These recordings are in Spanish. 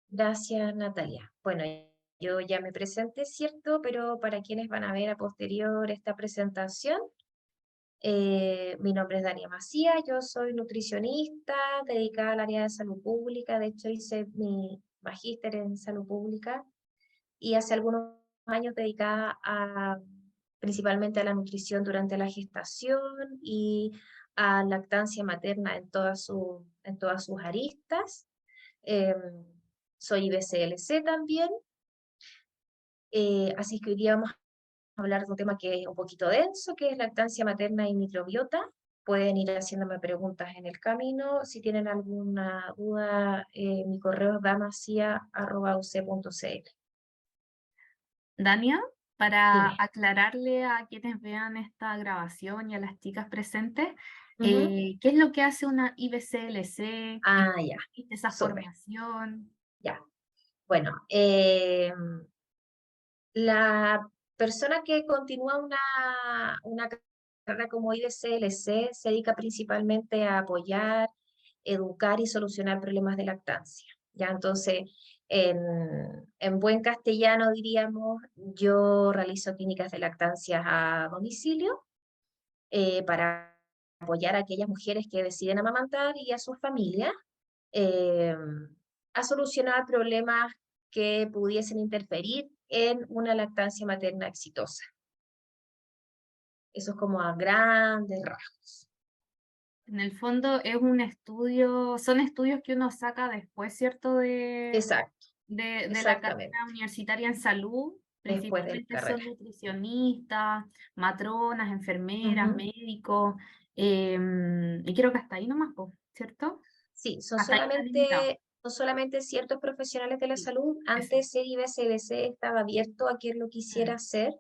Gracias, Natalia. Bueno, yo ya me presenté, ¿cierto? Pero para quienes van a ver a posterior esta presentación, mi nombre es Dania Macía, yo soy nutricionista dedicada al área de salud pública. De hecho, hice mi magíster en salud pública y hace algunos años dedicada principalmente a la nutrición durante la gestación y a lactancia materna en todas sus aristas. Eh, Soy IBCLC también, así que hoy día vamos a hablar de un tema que es un poquito denso, que es lactancia materna y microbiota. Pueden ir haciéndome preguntas en el camino. Si tienen alguna duda, mi correo es damacia@uc.cl. Dania, para Dime. aclararle a quienes vean esta grabación y a las chicas presentes, Ujú. ¿qué es lo que hace una IBCLC? ¿En Ah, qué ya, consiste esa súper, formación? ya. Bueno, la persona que continúa una carrera como IBCLC se dedica principalmente a apoyar, educar y solucionar problemas de lactancia. Ya, entonces, en, en buen castellano diríamos, yo realizo clínicas de lactancia a domicilio para apoyar a aquellas mujeres que deciden amamantar y a sus familias eh, a solucionar problemas que pudiesen interferir en una lactancia materna exitosa. Eso es como a grandes rasgos. En el fondo es un estudio, son estudios que uno saca después, ¿cierto? Exacto, De la exactamente. carrera universitaria en salud, Después de la principalmente son carrera. nutricionistas, matronas, enfermeras, Ujú. médicos, y creo que hasta ahí nomás, po, ¿cierto? Sí, Hasta ahí está limitado. son solamente ciertos profesionales de la Sí, salud. eso. Antes el IBCLC estaba abierto a quien lo quisiera Mm, hacer,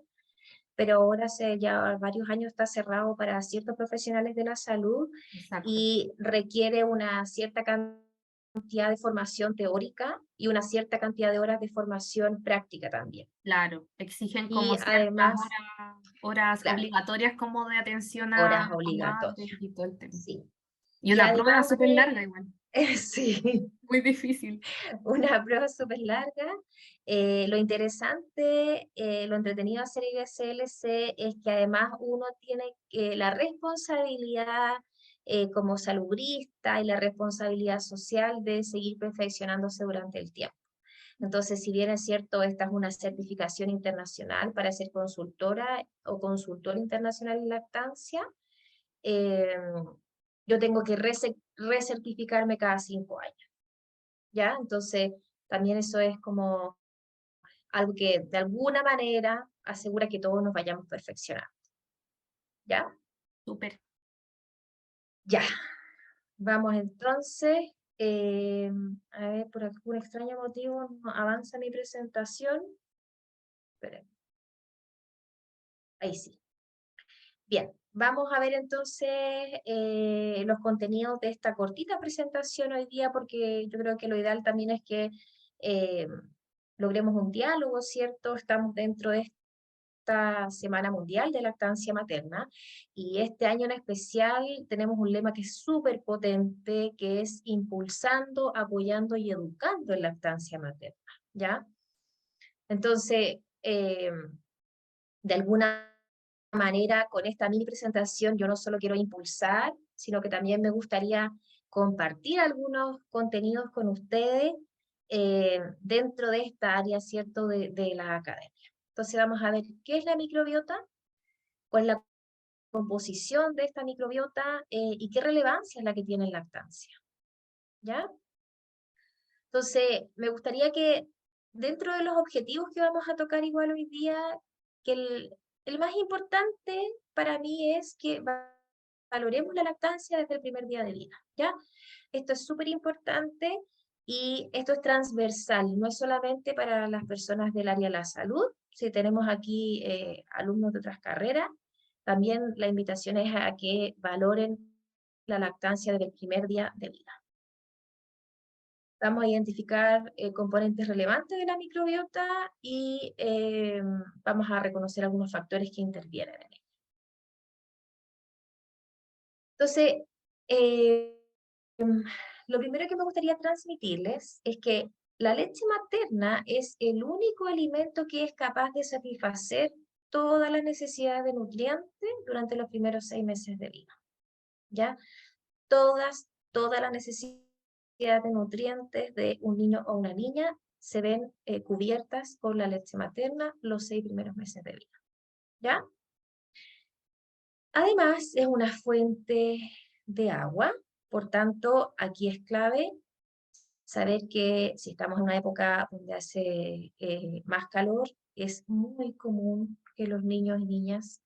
pero ahora hace ya varios años está cerrado para ciertos profesionales de la salud exacto. y requiere una cierta cantidad de formación teórica y una cierta cantidad de horas de formación práctica también. Claro, exigen como Y ciertas además, horas claro, obligatorias como de atención horas a madres obligatorias, y todo el tema. sí. Y Y una prueba además súper de, larga igual, sí, muy difícil. una prueba súper larga. Lo interesante, lo entretenido de hacer IBCLC es que además uno tiene la responsabilidad como salubrista y la responsabilidad social de seguir perfeccionándose durante el tiempo. Entonces, si bien es cierto, esta es una certificación internacional para ser consultora o consultor internacional en lactancia, eh, yo tengo que recertificarme cada 5 años, ¿ya? Entonces, también eso es como algo que de alguna manera asegura que todos nos vayamos perfeccionando, ¿ya? Súper. Ya, vamos entonces. A ver, por algún extraño motivo no avanza mi presentación. Esperen, ahí sí. Bien, vamos a ver entonces los contenidos de esta cortita presentación hoy día, porque yo creo que lo ideal también es que eh, logremos un diálogo, ¿cierto? Estamos dentro de esta Semana Mundial de Lactancia Materna y este año en especial tenemos un lema que es súper potente, que es impulsando, apoyando y educando en lactancia materna, ¿ya? Entonces, de alguna manera, con esta mini presentación, yo no solo quiero impulsar, sino que también me gustaría compartir algunos contenidos con ustedes dentro de esta área, ¿cierto?, de la academia. Entonces vamos a ver qué es la microbiota, cuál es la composición de esta microbiota y qué relevancia es la que tiene en lactancia, ¿ya? Entonces, me gustaría que dentro de los objetivos que vamos a tocar igual hoy día, que el más importante para mí es que valoremos la lactancia desde el primer día de vida, ¿ya? Esto es súper importante y esto es transversal, no es solamente para las personas del área de la salud. Si tenemos aquí alumnos de otras carreras, también la invitación es a que valoren la lactancia desde el primer día de vida. Vamos a identificar componentes relevantes de la microbiota y vamos a reconocer algunos factores que intervienen en ella. Entonces, eh, lo primero que me gustaría transmitirles es que la leche materna es el único alimento que es capaz de satisfacer todas las necesidades de nutrientes durante los primeros 6 meses de vida, ¿ya? Todas las necesidades de nutrientes de un niño o una niña se ven cubiertas por la leche materna los 6 primeros meses de vida, ¿ya? Además, es una fuente de agua, por tanto, aquí es clave saber que si estamos en una época donde hace más calor, es muy común que los niños y niñas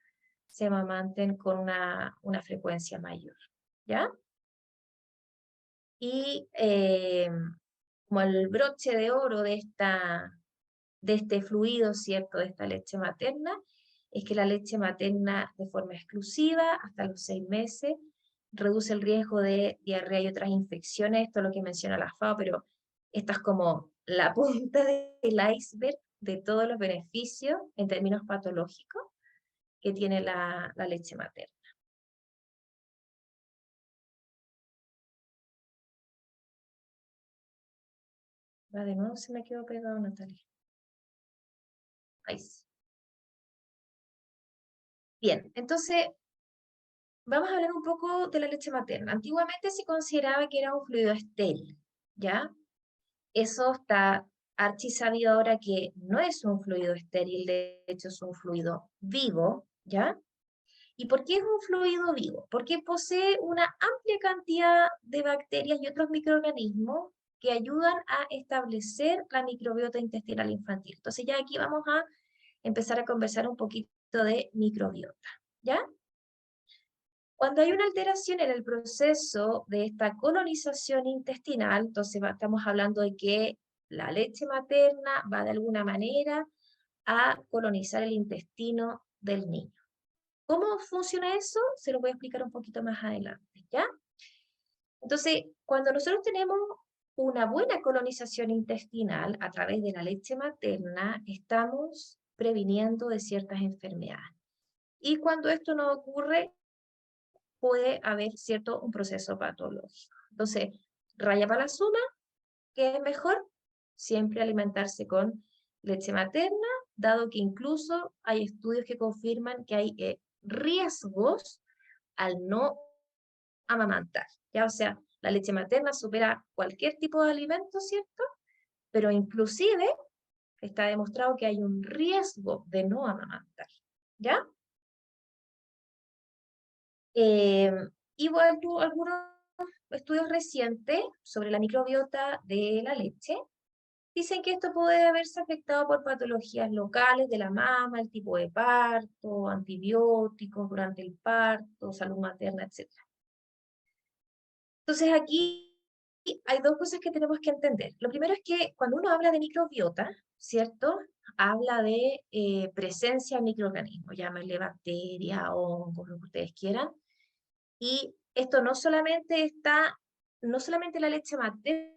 se amamanten con una frecuencia mayor, ¿ya? Y como el broche de oro de este fluido, ¿cierto?, de esta leche materna, es que la leche materna de forma exclusiva, hasta los 6 meses, reduce el riesgo de diarrea y otras infecciones, esto es lo que menciona la FAO, pero esta es como la punta del iceberg de todos los beneficios en términos patológicos que tiene la leche materna. Va, de nuevo se me quedó pegado, Natalia. Ahí sí. Bien, entonces vamos a hablar un poco de la leche materna. Antiguamente se consideraba que era un fluido estéril, ¿ya? Eso está archisabido ahora que no es un fluido estéril, de hecho es un fluido vivo, ¿ya? ¿Y por qué es un fluido vivo? Porque posee una amplia cantidad de bacterias y otros microorganismos que ayudan a establecer la microbiota intestinal infantil. Entonces ya aquí vamos a empezar a conversar un poquito de microbiota, ¿ya? Cuando hay una alteración en el proceso de esta colonización intestinal, entonces estamos hablando de que la leche materna va de alguna manera a colonizar el intestino del niño. ¿Cómo funciona eso? Se lo voy a explicar un poquito más adelante, ¿ya? Entonces, cuando nosotros tenemos una buena colonización intestinal a través de la leche materna, estamos previniendo de ciertas enfermedades. Y cuando esto no ocurre, puede haber, ¿cierto?, un proceso patológico. Entonces, raya para la suma, ¿qué es mejor? Siempre alimentarse con leche materna, dado que incluso hay estudios que confirman que hay riesgos al no amamantar, ¿ya? O sea, la leche materna supera cualquier tipo de alimento, ¿cierto? Pero inclusive está demostrado que hay un riesgo de no amamantar, ¿ya? Igual tuvo algunos estudios recientes sobre la microbiota de la leche. Dicen que esto puede haberse afectado por patologías locales de la mama, el tipo de parto, antibióticos durante el parto, salud materna, etc. Entonces aquí hay dos cosas que tenemos que entender. Lo primero es que cuando uno habla de microbiota, ¿cierto? Habla de presencia de microorganismos, llámenle bacteria, hongos, lo que ustedes quieran. Y esto no solamente la leche materna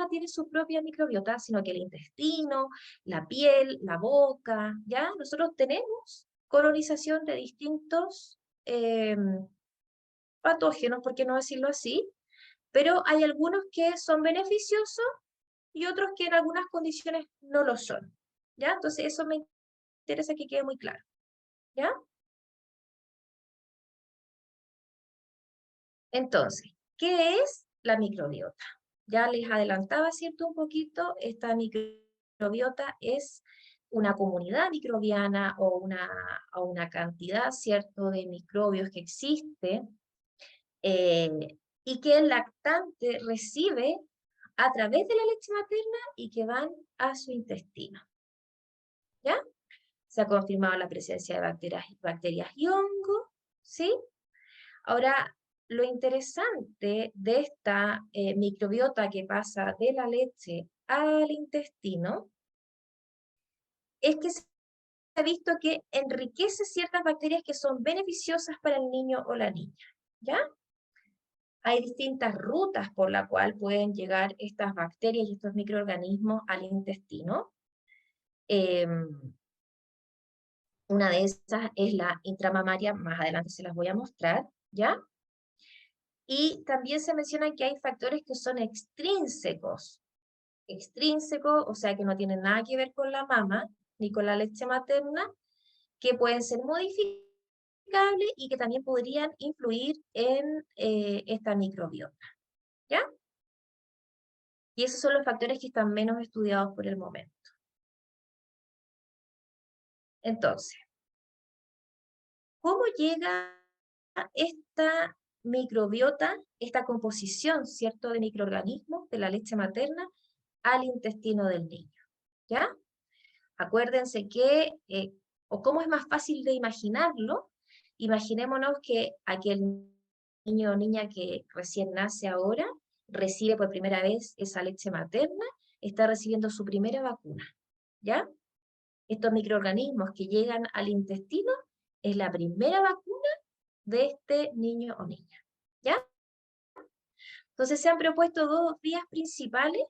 tiene su propia microbiota, sino que el intestino, la piel, la boca, ¿ya? Nosotros tenemos colonización de distintos patógenos, por qué no decirlo así, pero hay algunos que son beneficiosos y otros que en algunas condiciones no lo son, ¿ya? Entonces eso me interesa que quede muy claro, ¿ya? Entonces, ¿qué es la microbiota? Ya les adelantaba, ¿cierto? Un poquito, esta microbiota es una comunidad microbiana o una cantidad, ¿cierto?, de microbios que existe y que el lactante recibe a través de la leche materna y que van a su intestino, ¿ya? Se ha confirmado la presencia de bacterias y hongos, ¿sí? Ahora, lo interesante de esta microbiota que pasa de la leche al intestino es que se ha visto que enriquece ciertas bacterias que son beneficiosas para el niño o la niña, ¿ya? Hay distintas rutas por las cuales pueden llegar estas bacterias y estos microorganismos al intestino. Una de esas es la intramamaria, más adelante se las voy a mostrar, ¿ya? Y también se menciona que hay factores que son extrínsecos, o sea, que no tienen nada que ver con la mama, ni con la leche materna, que pueden ser modificables y que también podrían influir en esta microbiota, ¿ya? Y esos son los factores que están menos estudiados por el momento. Entonces, ¿cómo llega esta microbiota, esta composición, ¿cierto?, de microorganismos de la leche materna al intestino del niño? ¿Ya? Acuérdense que, o cómo es más fácil de imaginarlo, imaginémonos que aquel niño o niña que recién nace ahora, recibe por primera vez esa leche materna, está recibiendo su primera vacuna, ¿ya? Estos microorganismos que llegan al intestino es la primera vacuna de este niño o niña, ¿ya? Entonces se han propuesto dos vías principales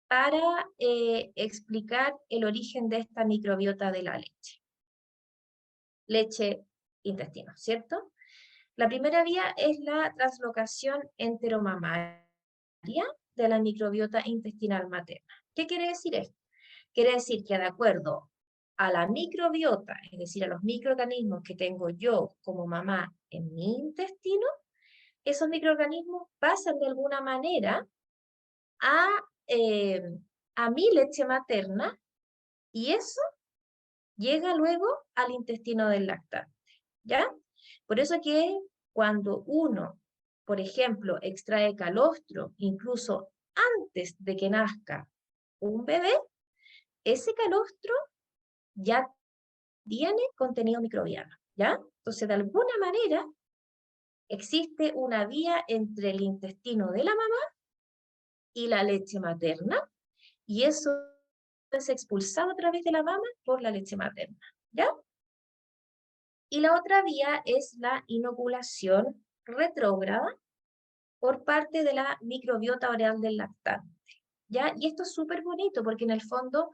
para explicar el origen de esta microbiota de la leche. Leche, intestino, ¿cierto? La primera vía es la translocación enteromamaria de la microbiota intestinal materna. ¿Qué quiere decir esto? Quiere decir que de acuerdo a la microbiota, es decir, a los microorganismos que tengo yo como mamá en mi intestino, esos microorganismos pasan de alguna manera a, eh, a mi leche materna y eso llega luego al intestino del lactante, ¿ya? Por eso que cuando uno, por ejemplo, extrae calostro, incluso antes de que nazca un bebé, ese calostro ya tiene contenido microbiano, ¿ya? Entonces, de alguna manera, existe una vía entre el intestino de la mamá y la leche materna, y eso es expulsado a través de la mama por la leche materna, ¿ya? Y la otra vía es la inoculación retrógrada por parte de la microbiota oral del lactante, ¿ya? Y esto es súper bonito porque en el fondo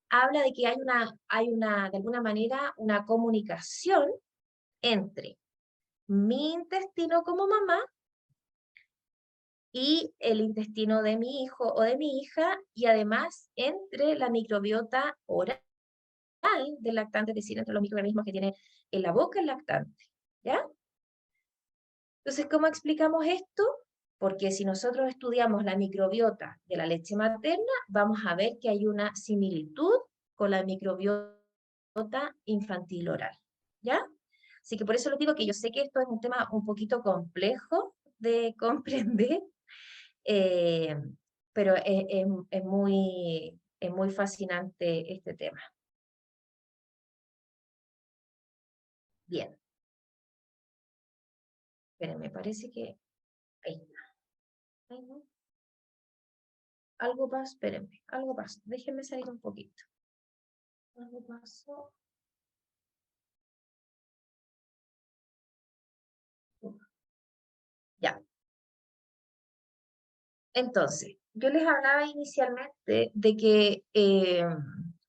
habla de que de alguna manera, una comunicación entre mi intestino como mamá y el intestino de mi hijo o de mi hija, y además entre la microbiota oral del lactante, es decir, entre los microorganismos que tiene en la boca el lactante, ¿ya? Entonces, ¿cómo explicamos esto? Porque si nosotros estudiamos la microbiota de la leche materna, vamos a ver que hay una similitud con la microbiota infantil oral, ¿ya? Así que por eso les digo que yo sé que esto es un tema un poquito complejo de comprender, eh, pero es muy fascinante este tema. Bien, pero me parece que... Ahí está. Ay, no. Algo pasa, espérenme, algo pasa. Déjenme salir un poquito. Algo pasó. Ya. Entonces, yo les hablaba inicialmente de que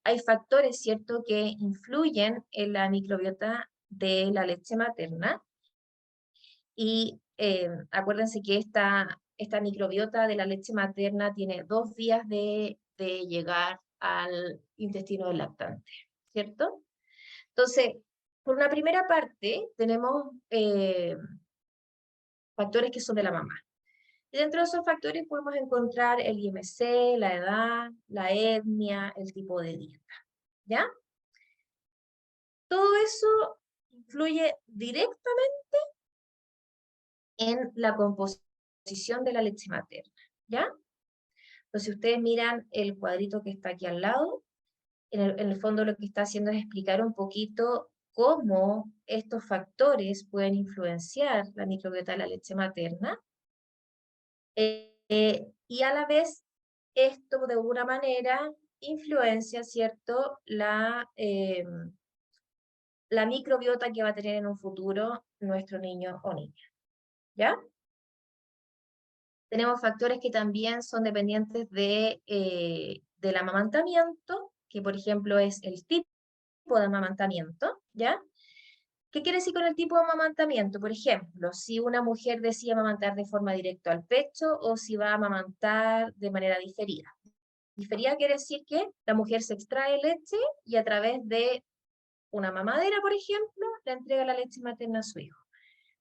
hay factores, ¿cierto?, que influyen en la microbiota de la leche materna. Y acuérdense que esta microbiota de la leche materna tiene dos vías de llegar al intestino del lactante, ¿cierto? Entonces, por una primera parte, tenemos factores que son de la mamá. Y dentro de esos factores podemos encontrar el IMC, la edad, la etnia, el tipo de dieta, ¿ya? Todo eso influye directamente en la composición de la leche materna, ¿ya? Entonces, si ustedes miran el cuadrito que está aquí al lado, en el fondo lo que está haciendo es explicar un poquito cómo estos factores pueden influenciar la microbiota de la leche materna, y a la vez esto de alguna manera influencia, ¿cierto?, la microbiota que va a tener en un futuro nuestro niño o niña, ¿ya? Tenemos factores que también son dependientes del amamantamiento, que por ejemplo es el tipo de amamantamiento, ¿ya? ¿Qué quiere decir con el tipo de amamantamiento? Por ejemplo, si una mujer decide amamantar de forma directa al pecho o si va a amamantar de manera diferida. Diferida quiere decir que la mujer se extrae leche y a través de una mamadera, por ejemplo, le entrega la leche materna a su hijo.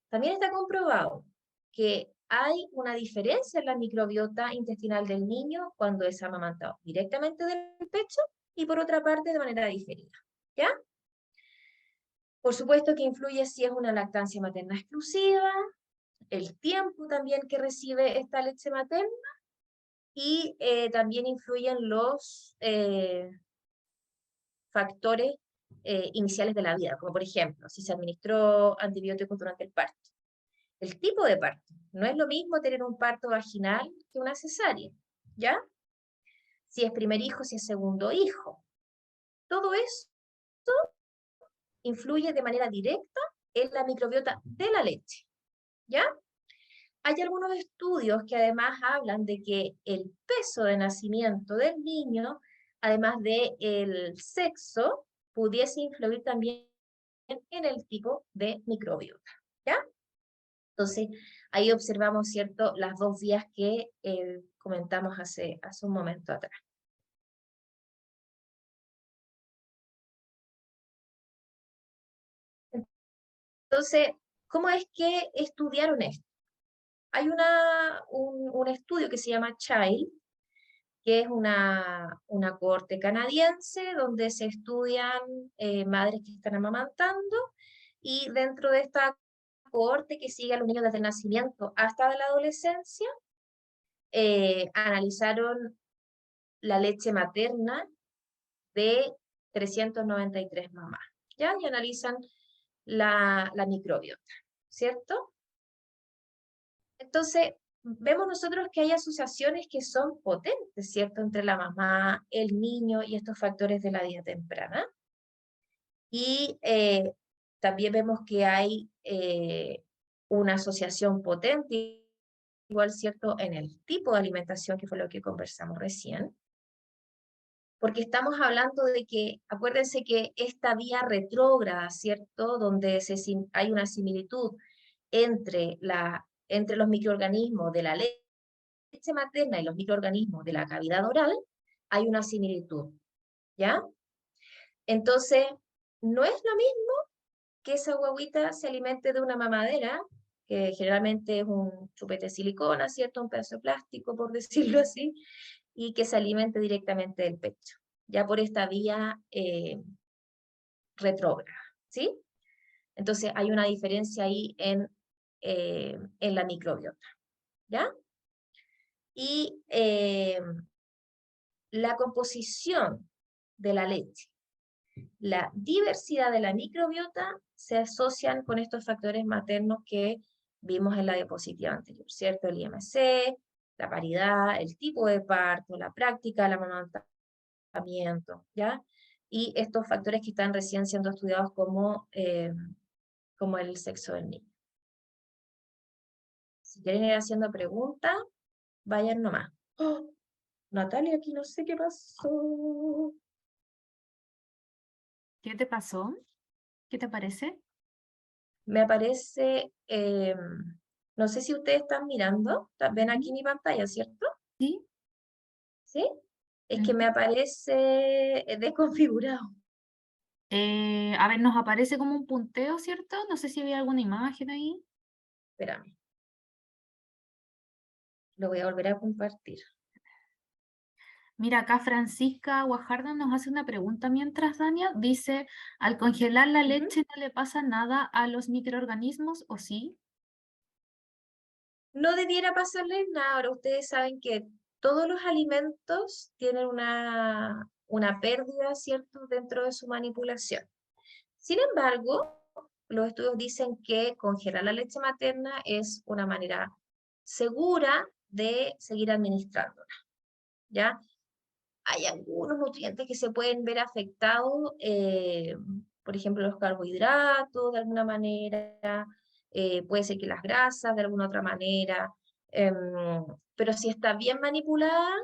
También está comprobado que hay una diferencia en la microbiota intestinal del niño cuando es amamantado directamente del pecho y por otra parte de manera diferida. ¿Ya? Por supuesto que influye si es una lactancia materna exclusiva, el tiempo también que recibe esta leche materna y también influyen los factores iniciales de la vida, como por ejemplo, si se administró antibióticos durante el parto. El tipo de parto. No es lo mismo tener un parto vaginal que una cesárea, ¿ya? Si es primer hijo, si es segundo hijo. Todo eso influye de manera directa en la microbiota de la leche, ¿ya? Hay algunos estudios que además hablan de que el peso de nacimiento del niño, además del sexo, pudiese influir también en el tipo de microbiota, ¿ya? Entonces, ahí observamos, ¿cierto?, las dos vías que comentamos hace un momento atrás. Entonces, ¿cómo es que estudiaron esto? Hay un estudio que se llama CHILD, que es una cohorte canadiense donde se estudian madres que están amamantando y dentro de esta cohorte que sigue a los niños desde el nacimiento hasta la adolescencia, analizaron la leche materna de 393 mamás, ¿ya? Y analizan la microbiota, ¿cierto? Entonces, vemos nosotros que hay asociaciones que son potentes, ¿cierto? Entre la mamá, el niño y estos factores de la vida temprana. Y también vemos que hay una asociación potente, igual, ¿cierto?, en el tipo de alimentación, que fue lo que conversamos recién. Porque estamos hablando de que, acuérdense que esta vía retrógrada, ¿cierto?, donde hay una similitud entre los microorganismos de la leche materna y los microorganismos de la cavidad oral, hay una similitud, ¿ya? Entonces, no es lo mismo que esa guagüita se alimente de una mamadera, que generalmente es un chupete de silicona, ¿cierto?, un pedazo de plástico, por decirlo así, y que se alimente directamente del pecho, ya por esta vía retrógrada, ¿sí? Entonces, hay una diferencia ahí en la microbiota, ¿ya? Y la composición de la leche, la diversidad de la microbiota se asocian con estos factores maternos que vimos en la diapositiva anterior, ¿cierto? El IMC, la paridad, el tipo de parto, la práctica, el amamantamiento, ¿ya? Y estos factores que están recién siendo estudiados como el sexo del niño. Si quieren ir haciendo preguntas, vayan nomás. ¡Oh! Natalia, aquí no sé qué pasó. ¿Qué te pasó? ¿Qué te parece? Me aparece, no sé si ustedes están mirando, ven aquí mi pantalla, ¿cierto? Sí. ¿Sí? Es que me aparece desconfigurado. A ver, nos aparece como un punteo, ¿cierto? No sé si había alguna imagen ahí. Espérame, lo voy a volver a compartir. Mira, acá Francisca Guajardo nos hace una pregunta mientras, Dania. Dice, ¿al congelar la leche no le pasa nada a los microorganismos o sí? No debiera pasarles nada. Ahora ustedes saben que todos los alimentos tienen una pérdida, ¿cierto?, dentro de su manipulación. Sin embargo, los estudios dicen que congelar la leche materna es una manera segura de seguir administrándola, ¿ya? Hay algunos nutrientes que se pueden ver afectados, por ejemplo, los carbohidratos de alguna manera, puede ser que las grasas de alguna otra manera, pero si está bien manipulada,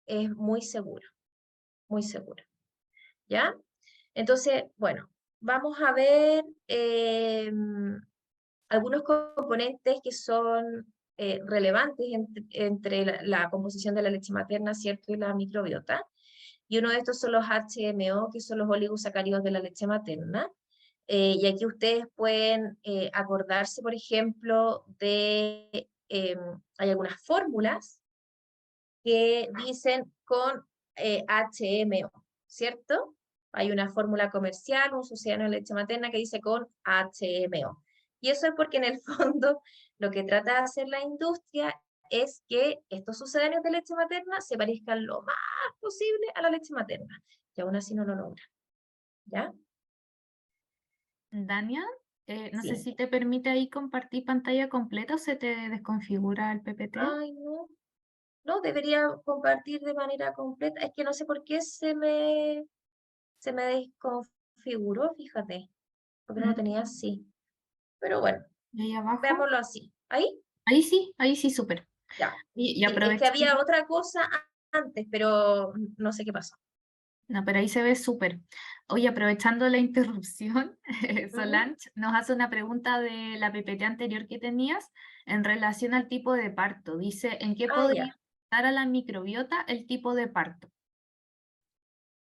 es muy segura, ¿ya? Entonces, bueno, vamos a ver algunos componentes que son relevantes entre la composición de la leche materna, ¿cierto? Y la microbiota. Y uno de estos son los HMO, que son los oligosacáridos de la leche materna. Y aquí ustedes pueden acordarse, por ejemplo, hay algunas fórmulas que dicen con HMO, ¿cierto? Hay una fórmula comercial, un sucedáneo de leche materna que dice con HMO. Y eso es porque en el fondo lo que trata de hacer la industria es que estos sucedáneos de leche materna se parezcan lo más posible a la leche materna. Y aún así no lo logra. ¿Ya? Dania, no sé Sí. si te permite ahí compartir pantalla completa o se te desconfigura el PPT. Ay, no. No, debería compartir de manera completa. Es que no sé por qué se me desconfiguró, fíjate, porque no lo tenía Mm, así. Pero bueno, y ahí abajo. veámoslo así. ¿Ahí? Ahí sí, súper. Ya. Y Sí, es que aprovechando. había otra cosa antes, pero no sé qué pasó. No, pero ahí se ve súper. Oye, aprovechando la interrupción, Ujú. Solange nos hace una pregunta de la PPT anterior que tenías en relación al tipo de parto. Dice, ¿en qué Ah, podría ya, afectar a la microbiota el tipo de parto?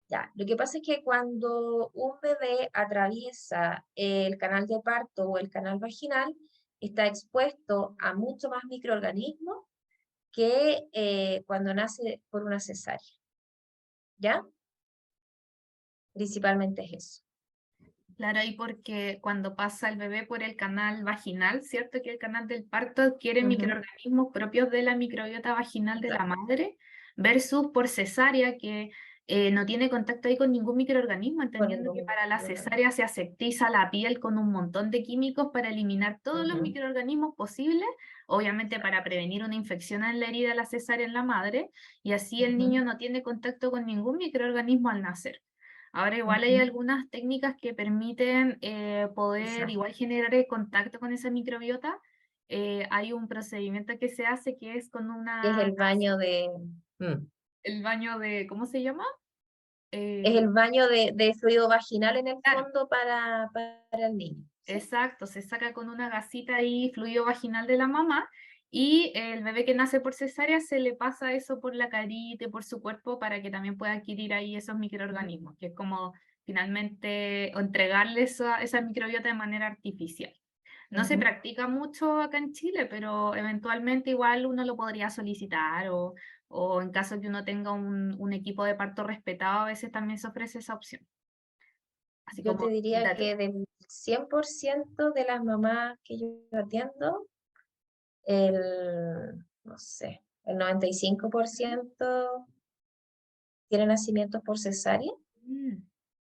ya. Lo que pasa es que cuando un bebé atraviesa el canal de parto o el canal vaginal, está expuesto a mucho más microorganismos que cuando nace por una cesárea. ¿Ya? Principalmente es eso. Claro, ahí porque cuando pasa el bebé por el canal vaginal, ¿cierto? Que el canal del parto adquiere Ujú. microorganismos propios de la microbiota vaginal de la Exacto. madre, versus por cesárea, que no tiene contacto ahí con ningún microorganismo, Con entendiendo que ningún para la microorganismo. cesárea se aseptiza la piel con un montón de químicos para eliminar todos los Ujú, microorganismos posibles, obviamente exacto. para prevenir una infección en la herida de la cesárea en la madre, y así el Ujú, niño no tiene contacto con ningún microorganismo al nacer. Ahora igual hay ujú, algunas técnicas que permiten poder exacto. igual generar el contacto con esa microbiota. Hay un procedimiento que se hace que es con Que es una, el baño de... el baño de, ¿cómo se llama? Es el Eh, baño de fluido vaginal en el claro, fondo para el niño. ¿Sí? exacto, se saca con una gasita ahí fluido vaginal de la mamá y el bebé que nace por cesárea se le pasa eso por la carita y por su cuerpo para que también pueda adquirir ahí esos Ujú, microorganismos, que es como finalmente o entregarle esa microbiota de manera artificial. No se ujú. practica mucho acá en Chile, pero eventualmente igual uno lo podría solicitar o en caso que uno tenga un equipo de parto respetado, a veces también se ofrece esa opción. Así Yo te como diría dato. que del 100% de las mamás que yo atiendo, no sé, el 95% tiene nacimientos por cesárea. Mm.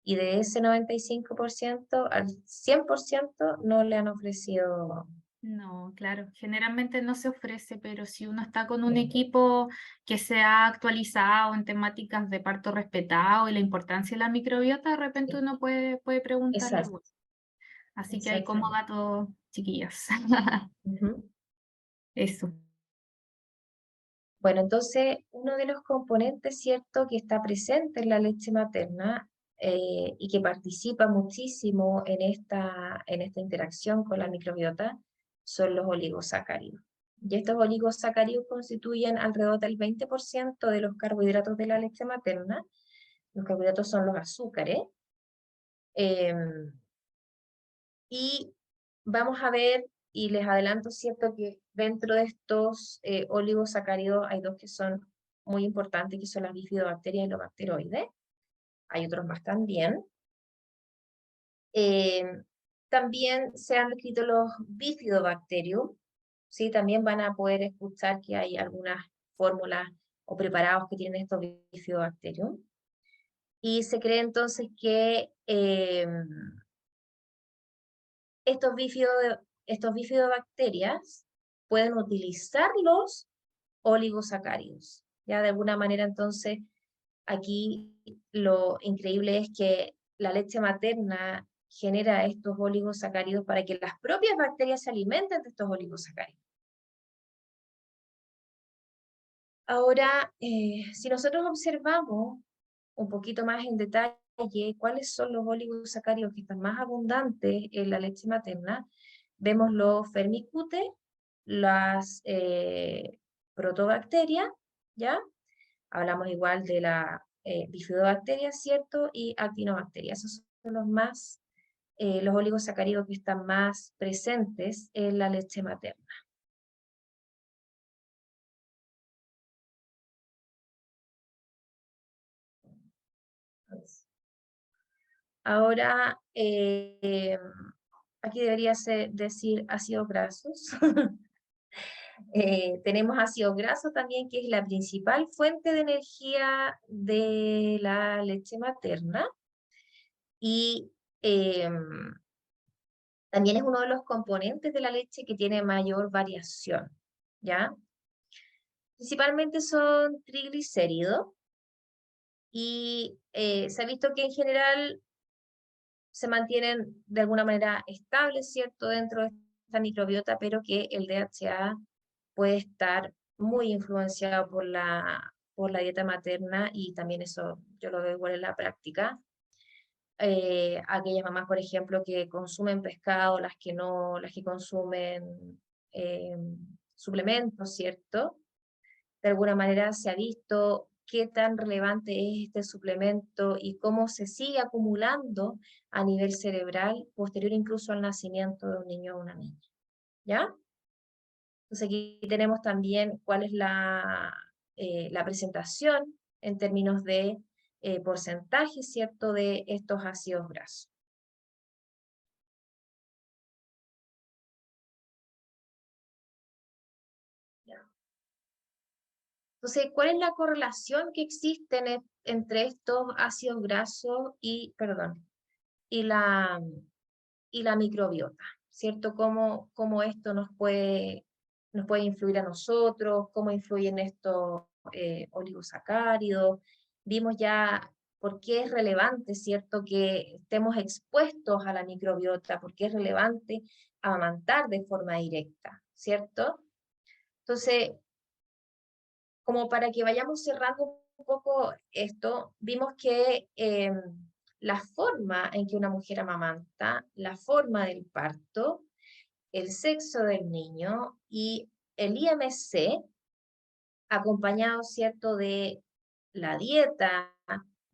Y de ese 95% al 100% no le han ofrecido. No, claro, generalmente no se ofrece, pero si uno está con un Sí, equipo que se ha actualizado en temáticas de parto respetado y la importancia de la microbiota, de repente sí, uno puede preguntarle igual. exacto, Así que hay como exactamente. datos, chiquillas. Ujú. Eso. Bueno, entonces, uno de los componentes, ¿cierto?, que está presente en la leche materna y que participa muchísimo en esta interacción con la microbiota son los oligosacáridos. Y estos oligosacáridos constituyen alrededor del 20% de los carbohidratos de la leche materna. Los carbohidratos son los azúcares. Y vamos a ver, y les adelanto, ¿cierto?, que dentro de estos oligosacáridos hay dos que son muy importantes, que son las bifidobacterias y los bacteroides. Hay otros más también. Eh, También se han descrito los bifidobacterium, ¿sí? También van a poder escuchar que hay algunas fórmulas o preparados que tienen estos bifidobacterium. Y se cree entonces que estos estos bifidobacterias pueden utilizar los oligosacáridos. Ya de alguna manera, entonces, aquí lo increíble es que la leche materna genera estos oligosacáridos para que las propias bacterias se alimenten de estos oligosacáridos. Ahora, si nosotros observamos un poquito más en detalle cuáles son los oligosacáridos que están más abundantes en la leche materna, vemos los Firmicutes, las protobacterias, ¿ya? Hablamos igual de la bifidobacterias, ¿cierto? Y actinobacterias. Esos son los oligosacáridos que están más presentes en la leche materna. Ahora, aquí debería decir ácidos grasos. Tenemos ácidos grasos también, que es la principal fuente de energía de la leche materna. Y también es uno de los componentes de la leche que tiene mayor variación, ¿ya? Principalmente son triglicéridos. Y se ha visto que en general se mantienen de alguna manera estables, ¿cierto?, dentro de esta microbiota, pero que el DHA puede estar muy influenciado por la dieta materna, y también eso yo lo veo igual en la práctica. Aquellas mamás, por ejemplo, que consumen pescado, las que no, las que consumen eh, suplementos, ¿cierto? De alguna manera se ha visto qué tan relevante es este suplemento y cómo se sigue acumulando a nivel cerebral posterior incluso al nacimiento de un niño o una niña, ¿ya? Entonces aquí tenemos también cuál es la presentación en términos de porcentaje, ¿cierto?, de estos ácidos grasos. Entonces, ¿cuál es la correlación que existe entre estos ácidos grasos y la microbiota? ¿Cierto? ¿Cómo esto nos puede influir a nosotros? ¿Cómo influyen estos oligosacáridos? Vimos ya por qué es relevante, ¿cierto?, que estemos expuestos a la microbiota, por qué es relevante amamantar de forma directa, ¿cierto? Entonces, como para que vayamos cerrando un poco esto, vimos que la forma en que una mujer amamanta, la forma del parto, el sexo del niño y el IMC, acompañado, ¿cierto?, de la dieta,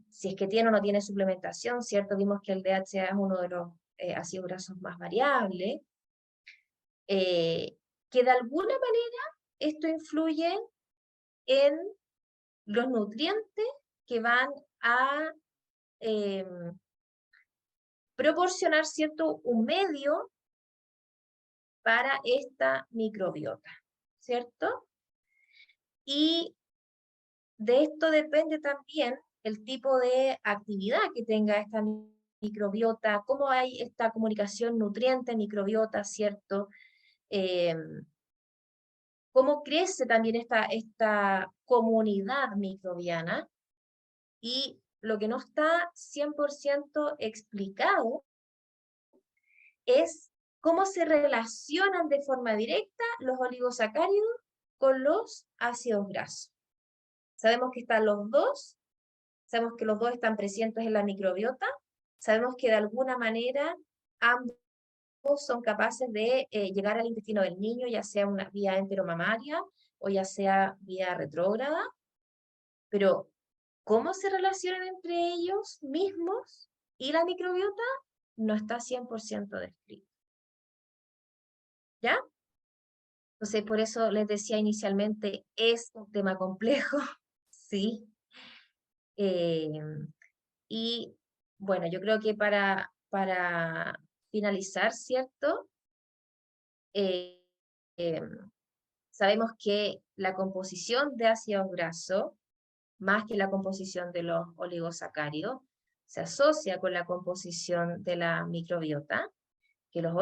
si es que tiene o no tiene suplementación, ¿cierto? Vimos que el DHA es uno de los ácidos grasos más variables, que de alguna manera esto influye en los nutrientes que van a eh, proporcionar, ¿cierto?, un medio para esta microbiota, ¿cierto? Y de esto depende también el tipo de actividad que tenga esta microbiota, cómo hay esta comunicación nutriente-microbiota, ¿cierto? Eh, cómo crece también esta comunidad microbiana. Y lo que no está 100% explicado es cómo se relacionan de forma directa los oligosacáridos con los ácidos grasos. Sabemos que están los dos, sabemos que los dos están presentes en la microbiota, sabemos que de alguna manera ambos son capaces de llegar al intestino del niño, ya sea una vía enteromamaria o ya sea vía retrógrada, pero cómo se relacionan entre ellos mismos y la microbiota no está 100% descrito. ¿Ya? Entonces, por eso les decía inicialmente, es un tema complejo, sí. Eh, y bueno, yo creo que para finalizar, ¿cierto? Eh, eh, sabemos que la composición de ácidos grasos, más que la composición de los oligosacáridos, se asocia con la composición de la microbiota, que los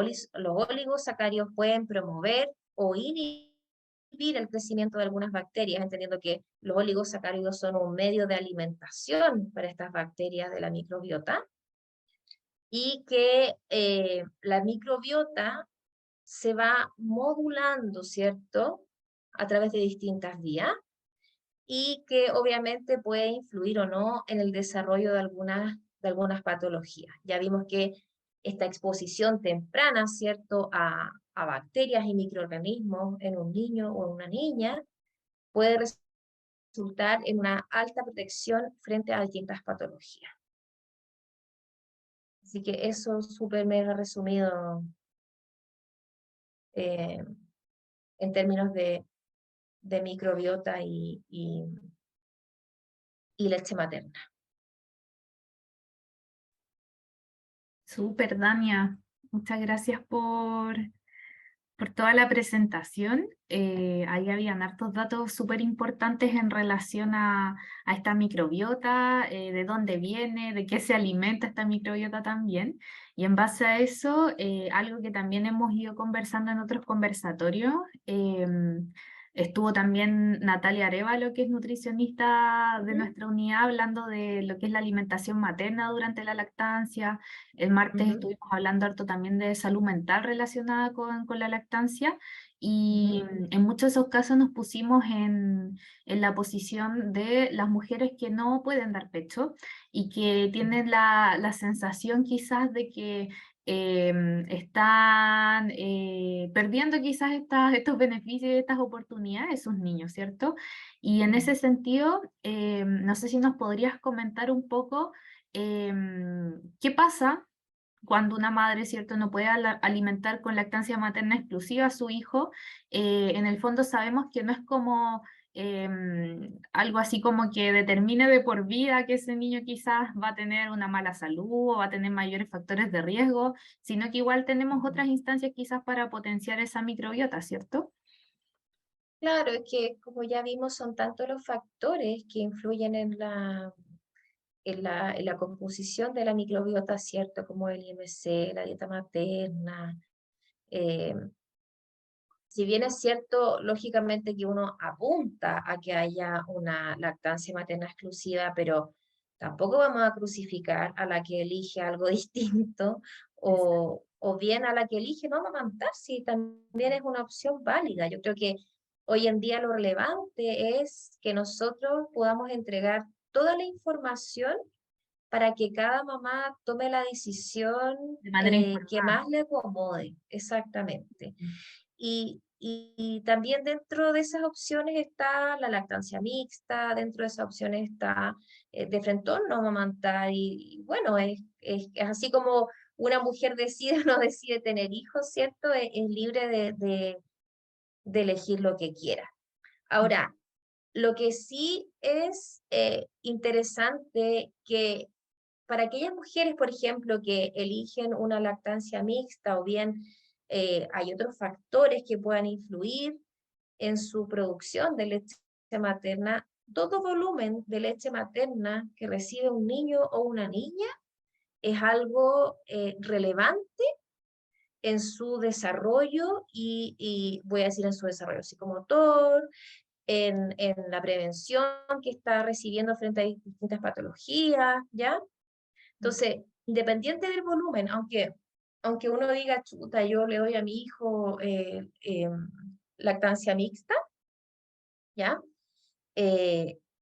oligosacáridos pueden promover o inhibir el crecimiento de algunas bacterias, entendiendo que los oligosacáridos son un medio de alimentación para estas bacterias de la microbiota, y que la microbiota se va modulando, ¿cierto?, a través de distintas vías, y que obviamente puede influir o no en el desarrollo de algunas de algunas patologías. Ya vimos que esta exposición temprana, ¿cierto?, a bacterias y microorganismos en un niño o una niña puede resultar en una alta protección frente a distintas patologías. Así que eso súper mega resumido eh, en términos de microbiota y leche materna. Súper, Dania. Muchas gracias por toda la presentación. Ahí habían hartos datos súper importantes en relación a esta microbiota, de dónde viene, de qué se alimenta esta microbiota también. Y en base a eso, algo que también hemos ido conversando en otros conversatorios, estuvo también Natalia Arévalo, que es nutricionista de ¿Mm? nuestra unidad, hablando de lo que es la alimentación materna durante la lactancia. El martes Ujú, estuvimos hablando harto también de salud mental relacionada con la lactancia, y ujú, en muchos de esos casos nos pusimos en la posición de las mujeres que no pueden dar pecho y que tienen la sensación quizás de que están perdiendo quizás estos beneficios y estas oportunidades sus niños, ¿cierto? Y en ese sentido, no sé si nos podrías comentar un poco qué pasa cuando una madre, ¿cierto?, no puede alimentar con lactancia materna exclusiva a su hijo. En el fondo sabemos que no es como algo así como que determine de por vida que ese niño quizás va a tener una mala salud o va a tener mayores factores de riesgo, sino que igual tenemos ujú. otras instancias quizás para potenciar esa microbiota, ¿cierto? Claro, es que como ya vimos, son tantos los factores que influyen en la composición de la microbiota, ¿cierto? Como el IMC, la dieta materna. eh, si bien es cierto, lógicamente que uno apunta a que haya una lactancia materna exclusiva, pero tampoco vamos a crucificar a la que elige algo distinto o bien a la que elige no amamantar, si también es una opción válida. Yo creo que hoy en día lo relevante es que nosotros podamos entregar toda la información para que cada mamá tome la decisión De manera que informada. más le acomode, exactamente. Y también dentro de esas opciones está la lactancia mixta, dentro de esas opciones está de frentón no amamantar, y bueno, es así como una mujer decide o no decide tener hijos, ¿cierto? Es libre de elegir lo que quiera. Ahora, lo que sí es interesante que para aquellas mujeres, por ejemplo, que eligen una lactancia mixta o bien hay otros factores que puedan influir en su producción de leche materna, todo volumen de leche materna que recibe un niño o una niña es algo relevante en su desarrollo y voy a decir en su desarrollo psicomotor, en la prevención que está recibiendo frente a distintas patologías, ¿ya? Entonces, independiente del volumen, aunque uno diga, chuta, yo le doy a mi hijo lactancia mixta, ¿ya?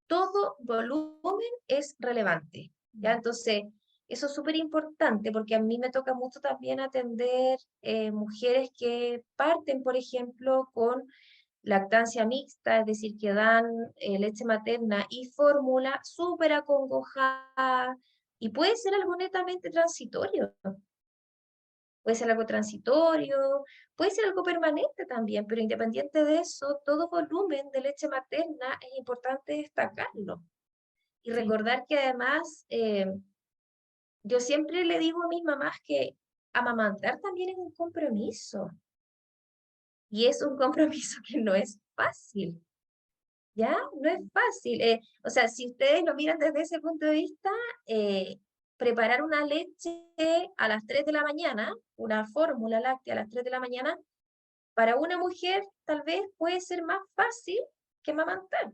Todo volumen es relevante, ¿ya? Entonces, eso es súper importante porque a mí me toca mucho también atender mujeres que parten, por ejemplo, con lactancia mixta, es decir, que dan leche materna y fórmula súper acongojada, y puede ser algo netamente transitorio, puede ser algo transitorio, puede ser algo permanente también, pero independiente de eso, todo volumen de leche materna es importante destacarlo y Sí. recordar que además yo siempre le digo a mis mamás que amamantar también es un compromiso, y es un compromiso que no es fácil. ¿Ya? No es fácil. O sea, si ustedes lo miran desde ese punto de vista, preparar una leche a las 3 de la mañana, una fórmula láctea a las 3 de la mañana, para una mujer tal vez puede ser más fácil que amamantar,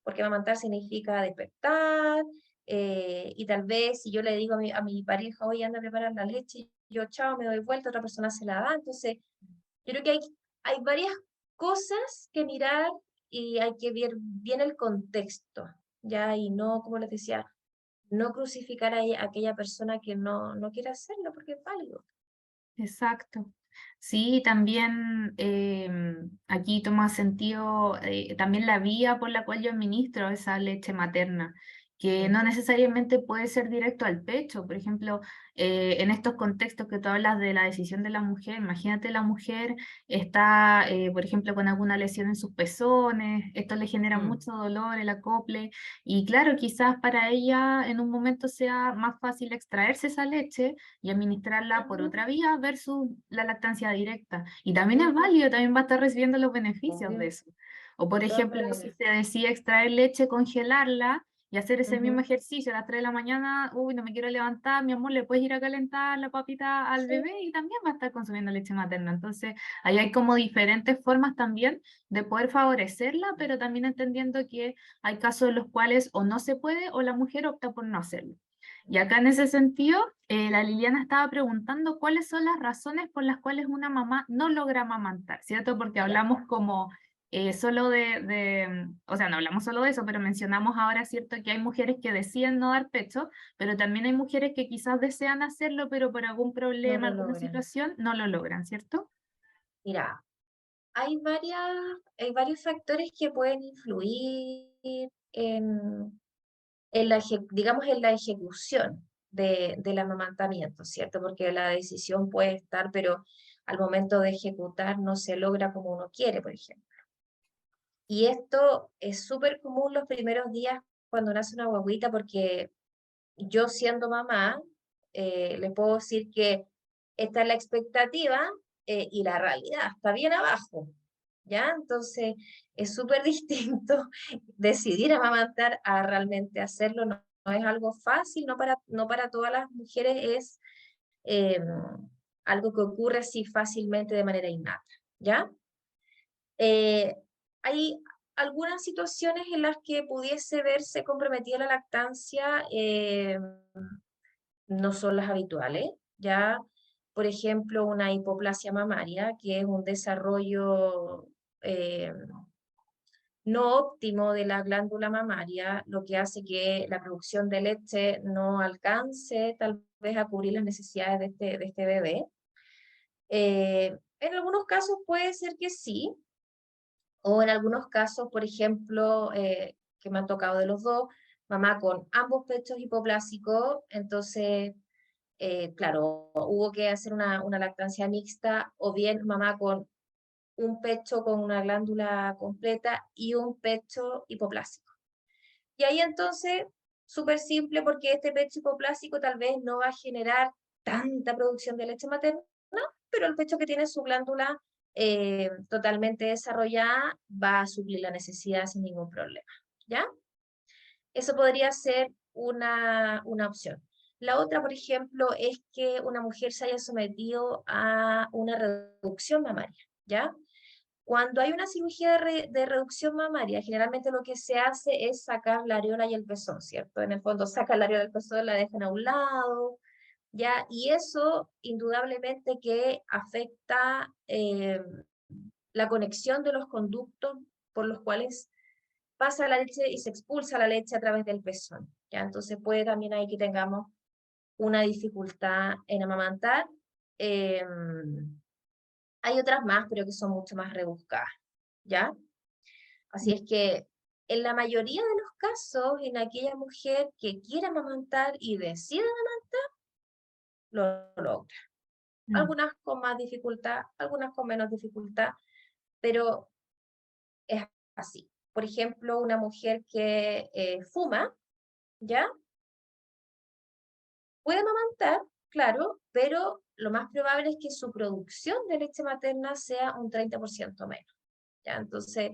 porque amamantar significa despertar, y tal vez si yo le digo a mi pareja, oye, anda a preparar la leche, yo chao, me doy vuelta, otra persona se la da, entonces yo creo que hay varias cosas que mirar y hay que ver bien el contexto, ¿ya? Y no, como les decía, no crucificar a aquella persona que no quiere hacerlo porque es válido. Exacto. Sí, también aquí toma sentido también la vía por la cual yo administro esa leche materna, que no Ujú, necesariamente puede ser directo al pecho. Por ejemplo, en estos contextos que tú hablas de la decisión de la mujer, imagínate la mujer está, por ejemplo, con alguna lesión en sus pezones, esto le genera mm, mucho dolor, el acople, y claro, quizás para ella en un momento sea más fácil extraerse esa leche y administrarla por ujú, otra vía versus la lactancia directa. Y también es ujú, válido, también va a estar recibiendo los beneficios de obvio, eso. O por de todas ejemplo, si maneras. se decide extraer leche, congelarla y hacer ese mismo Ujú, ejercicio a las 3 de la mañana, uy, no me quiero levantar, mi amor, le puedes ir a calentar la papita al sí, bebé y también va a estar consumiendo leche materna. Entonces, ahí hay como diferentes formas también de poder favorecerla, pero también entendiendo que hay casos en los cuales o no se puede o la mujer opta por no hacerlo. Y acá en ese sentido, la Liliana estaba preguntando cuáles son las razones por las cuales una mamá no logra amamantar, ¿cierto? Porque ya. hablamos como solo o sea, no hablamos solo de eso, pero mencionamos ahora, ¿cierto? Que hay mujeres que deciden no dar pecho, pero también hay mujeres que quizás desean hacerlo, pero por algún No problema, lo alguna logran. situación, no lo logran, ¿cierto? Mira, hay varias, hay varios factores que pueden influir en digamos, en la ejecución del amamantamiento, ¿cierto? Porque la decisión puede estar, pero al momento de ejecutar no se logra como uno quiere, por ejemplo. Y esto es súper común los primeros días cuando nace una guaguita, porque yo siendo mamá, les puedo decir que esta es la expectativa y la realidad está bien abajo, ¿ya? Entonces es súper distinto decidir amamantar a realmente hacerlo. No es algo fácil, no para todas las mujeres es eh, algo que ocurre así fácilmente de manera innata, ¿ya? Eh, hay algunas situaciones en las que pudiese verse comprometida la lactancia, no son las habituales, ¿ya? Por ejemplo, una hipoplasia mamaria, que es un desarrollo eh, no óptimo de la glándula mamaria, lo que hace que la producción de leche no alcance tal vez a cubrir las necesidades de este bebé. En algunos casos puede ser que sí, o en algunos casos, por ejemplo, que me han tocado de los dos, mamá con ambos pechos hipoplásicos, entonces claro, hubo que hacer una lactancia mixta o bien mamá con un pecho con una glándula completa y un pecho hipoplásico. Y ahí entonces, súper simple porque este pecho hipoplásico tal vez no va a generar tanta producción de leche materna, pero el pecho que tiene su glándula totalmente desarrollada va a suplir la necesidad sin ningún problema. ¿Ya? Eso podría ser una opción. La otra, por ejemplo, es que una mujer se haya sometido a una reducción mamaria, ¿ya? Cuando hay una cirugía de reducción mamaria, generalmente lo que se hace es sacar la areola y el pezón, ¿cierto? En el fondo sacan la areola y el pezón, la dejan a un lado, ¿ya? Y eso indudablemente que afecta la conexión de los conductos por los cuales pasa la leche y se expulsa la leche a través del pezón, ¿ya? Entonces puede también ahí que tengamos una dificultad en amamantar. Eh, Hay otras más, pero que son mucho más rebuscadas, ¿ya? Así es que en la mayoría de los casos, en aquella mujer que quiera amamantar y decida amamantar, lo logra. Mm. Algunas con más dificultad, algunas con menos dificultad, pero es así. Por ejemplo, una mujer que fuma, ¿ya? Puede amamantar, claro, pero lo más probable es que su producción de leche materna sea un 30% menos, ¿ya? Entonces,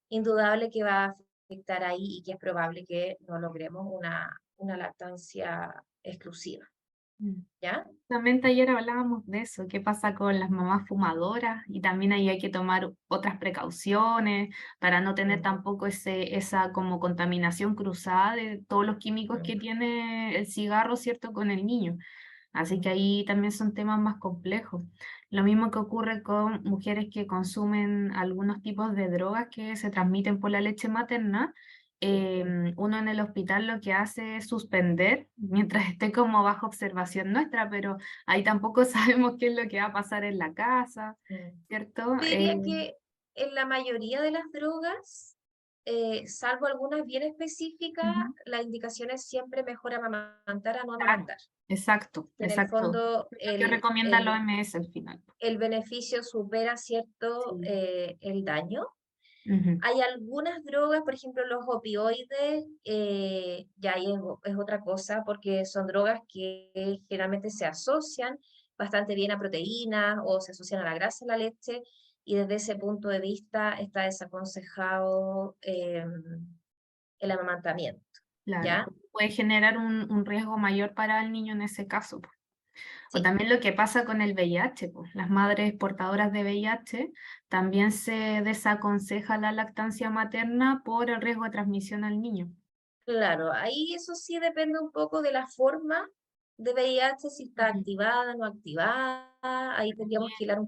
indudable que va a afectar ahí y que es probable que no logremos una lactancia exclusiva, Mm. ¿ya? Justamente ayer hablábamos de eso, qué pasa con las mamás fumadoras y también ahí hay que tomar otras precauciones para no tener Mm, tampoco esa como contaminación cruzada de todos los químicos que mm, tiene el cigarro, ¿cierto?, con el niño. Así que mm, ahí también son temas más complejos. Lo mismo que ocurre con mujeres que consumen algunos tipos de drogas que se transmiten por la leche materna. uno en el hospital lo que hace es suspender mientras esté como bajo observación nuestra, pero ahí tampoco sabemos qué es lo que va a pasar en la casa, Mm. ¿cierto? Te diría que en la mayoría de las drogas, salvo algunas bien específicas, Ujú. la indicación es siempre mejor amamantar a no Claro, amamantar. exacto, En el exacto. fondo, Es lo que recomienda la OMS al final. el beneficio supera, ¿cierto?, Sí. el daño. Ujú. Hay algunas drogas, por ejemplo, los opioides, ya ahí es otra cosa, porque son drogas que generalmente se asocian bastante bien a proteínas o se asocian a la grasa en la leche, y desde ese punto de vista está desaconsejado el amamantamiento, Claro, ¿ya? puede generar un riesgo mayor para el niño en ese caso, po. O Sí, también lo que pasa con el VIH, po. Las madres portadoras de VIH también se desaconseja la lactancia materna por el riesgo de transmisión al niño. claro, ahí eso sí depende un poco de la forma de VIH, si está Ujú. activada, no activada, ahí tendríamos que También, hilar